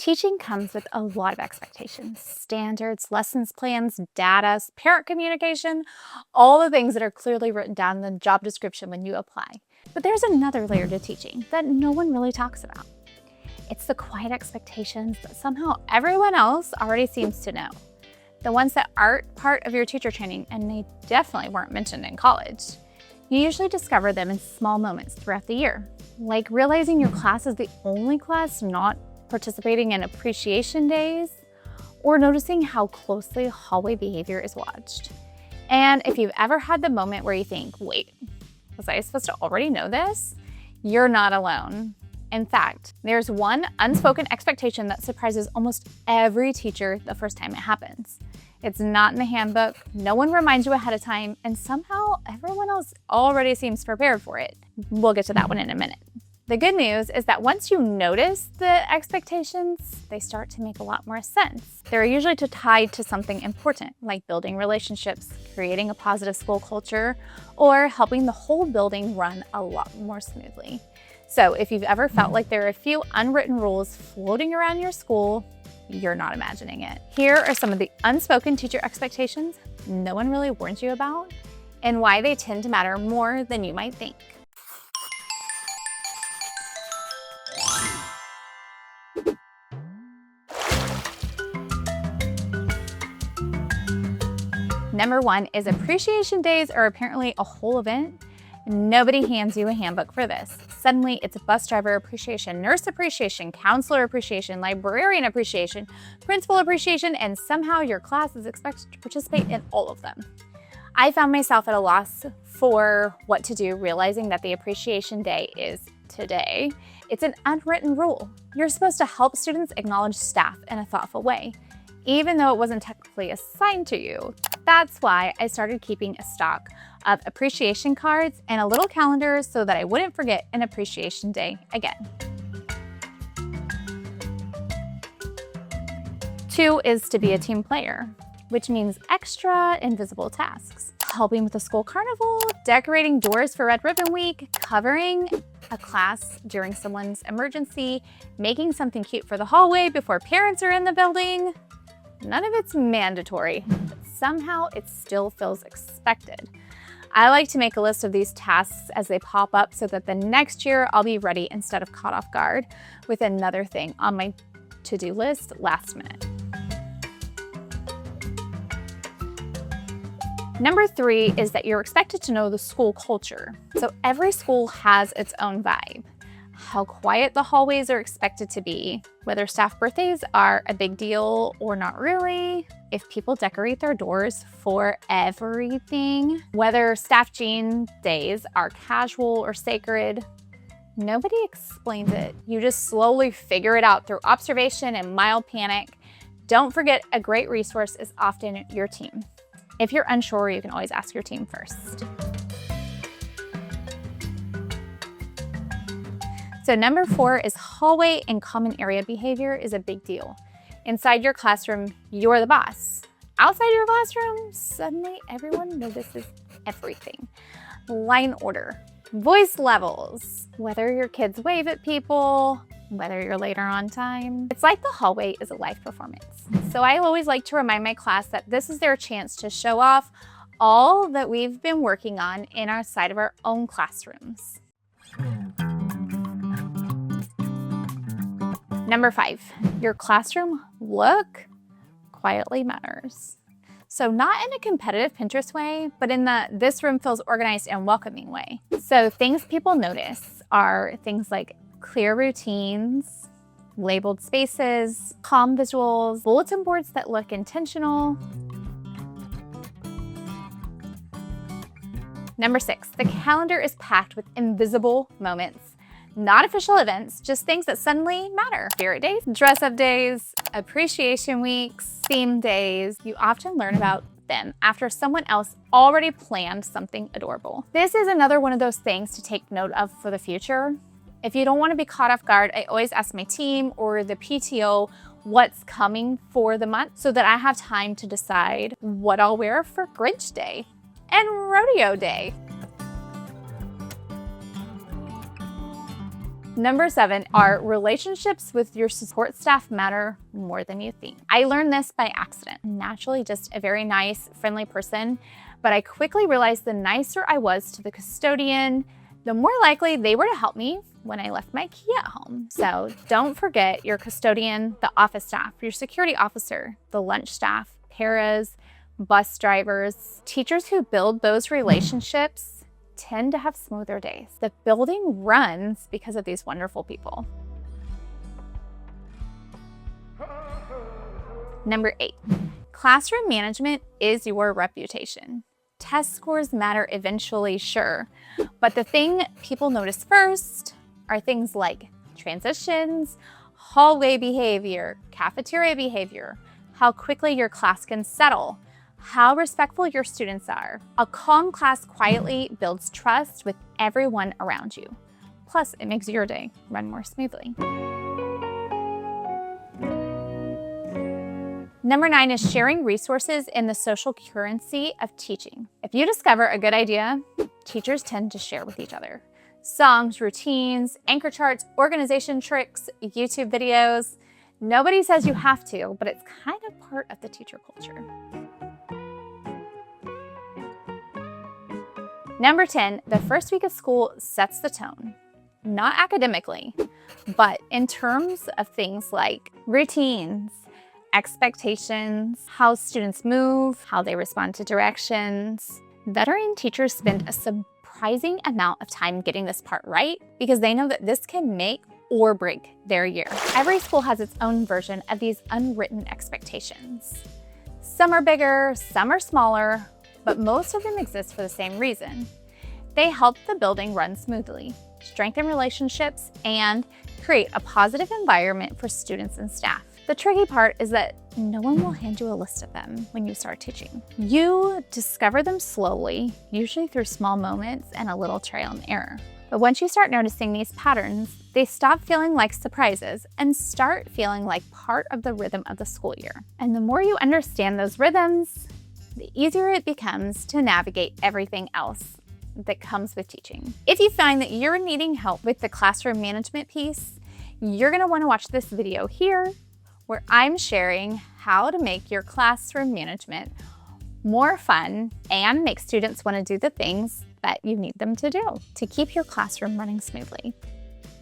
Teaching comes with a lot of expectations, standards, lessons plans, data, parent communication, all the things that are clearly written down in the job description when you apply. But there's another layer to teaching that no one really talks about. It's the quiet expectations that somehow everyone else already seems to know. The ones that aren't part of your teacher training, and they definitely weren't mentioned in college. You usually discover them in small moments throughout the year, like realizing your class is the only class not participating in appreciation days, or noticing how closely hallway behavior is watched. And if you've ever had the moment where you think, wait, was I supposed to already know this? You're not alone. In fact, there's one unspoken expectation that surprises almost every teacher the first time it happens. It's not in the handbook, no one reminds you ahead of time, and somehow everyone else already seems prepared for it. We'll get to that one in a minute. The good news is that once you notice the expectations, they start to make a lot more sense. They're usually tied to something important, like building relationships, creating a positive school culture, or helping the whole building run a lot more smoothly. So if you've ever felt like there are a few unwritten rules floating around your school, you're not imagining it. Here are some of the unspoken teacher expectations no one really warns you about, and why they tend to matter more than you might think. Number one is appreciation days are apparently a whole event. Nobody hands you a handbook for this. Suddenly it's bus driver appreciation, nurse appreciation, counselor appreciation, librarian appreciation, principal appreciation, and somehow your class is expected to participate in all of them. I found myself at a loss for what to do, realizing that the appreciation day is today. It's an unwritten rule. You're supposed to help students acknowledge staff in a thoughtful way, even though it wasn't technically assigned to you. That's why I started keeping a stock of appreciation cards and a little calendar so that I wouldn't forget an appreciation day again. 2 is to be a team player, which means extra invisible tasks. Helping with the school carnival, decorating doors for Red Ribbon Week, covering a class during someone's emergency, making something cute for the hallway before parents are in the building. None of it's mandatory, but somehow it still feels expected. I like to make a list of these tasks as they pop up so that the next year I'll be ready instead of caught off guard with another thing on my to-do list last minute. Number 3 is that you're expected to know the school culture. So every school has its own vibe. How quiet the hallways are expected to be, whether staff birthdays are a big deal or not really, if people decorate their doors for everything, whether staff jean days are casual or sacred. Nobody explains it. You just slowly figure it out through observation and mild panic. Don't forget, a great resource is often your team. If you're unsure, you can always ask your team first. So number 4 is hallway and common area behavior is a big deal. Inside your classroom, you're the boss. Outside your classroom, suddenly everyone notices everything. Line order, voice levels, whether your kids wave at people, whether you're later on time. It's like the hallway is a live performance. So I always like to remind my class that this is their chance to show off all that we've been working on in our side of our own classrooms. Number 5, your classroom look quietly matters. So not in a competitive Pinterest way, but in the this room feels organized and welcoming way. So things people notice are things like clear routines, labeled spaces, calm visuals, bulletin boards that look intentional. Number 6, the calendar is packed with invisible moments. Not official events, just things that suddenly matter. Spirit days, dress-up days, appreciation weeks, theme days. You often learn about them after someone else already planned something adorable. This is another one of those things to take note of for the future. If you don't want to be caught off guard, I always ask my team or the PTO what's coming for the month so that I have time to decide what I'll wear for Grinch Day and Rodeo Day. Number 7 are relationships with your support staff matter more than you think. I learned this by accident. I'm naturally just a very nice, friendly person, but I quickly realized the nicer I was to the custodian, the more likely they were to help me when I left my key at home. So don't forget your custodian, the office staff, your security officer, the lunch staff, paras, bus drivers. Teachers who build those relationships tend to have smoother days. The building runs because of these wonderful people. Number 8, classroom management is your reputation. Test scores matter eventually, sure, but the thing people notice first are things like transitions, hallway behavior, cafeteria behavior, how quickly your class can settle, how respectful your students are. A calm class quietly builds trust with everyone around you. Plus, it makes your day run more smoothly. Number 9 is sharing resources in the social currency of teaching. If you discover a good idea, teachers tend to share with each other. Songs, routines, anchor charts, organization tricks, YouTube videos. Nobody says you have to, but it's kind of part of the teacher culture. Number 10, the first week of school sets the tone. Not academically, but in terms of things like routines, expectations, how students move, how they respond to directions. Veteran teachers spend a surprising amount of time getting this part right because they know that this can make or break their year. Every school has its own version of these unwritten expectations. Some are bigger, some are smaller, but most of them exist for the same reason. They help the building run smoothly, strengthen relationships, and create a positive environment for students and staff. The tricky part is that no one will hand you a list of them when you start teaching. You discover them slowly, usually through small moments and a little trial and error. But once you start noticing these patterns, they stop feeling like surprises and start feeling like part of the rhythm of the school year. And the more you understand those rhythms, the easier it becomes to navigate everything else that comes with teaching. If you find that you're needing help with the classroom management piece, you're gonna wanna watch this video here, where I'm sharing how to make your classroom management more fun and make students want to do the things that you need them to do to keep your classroom running smoothly.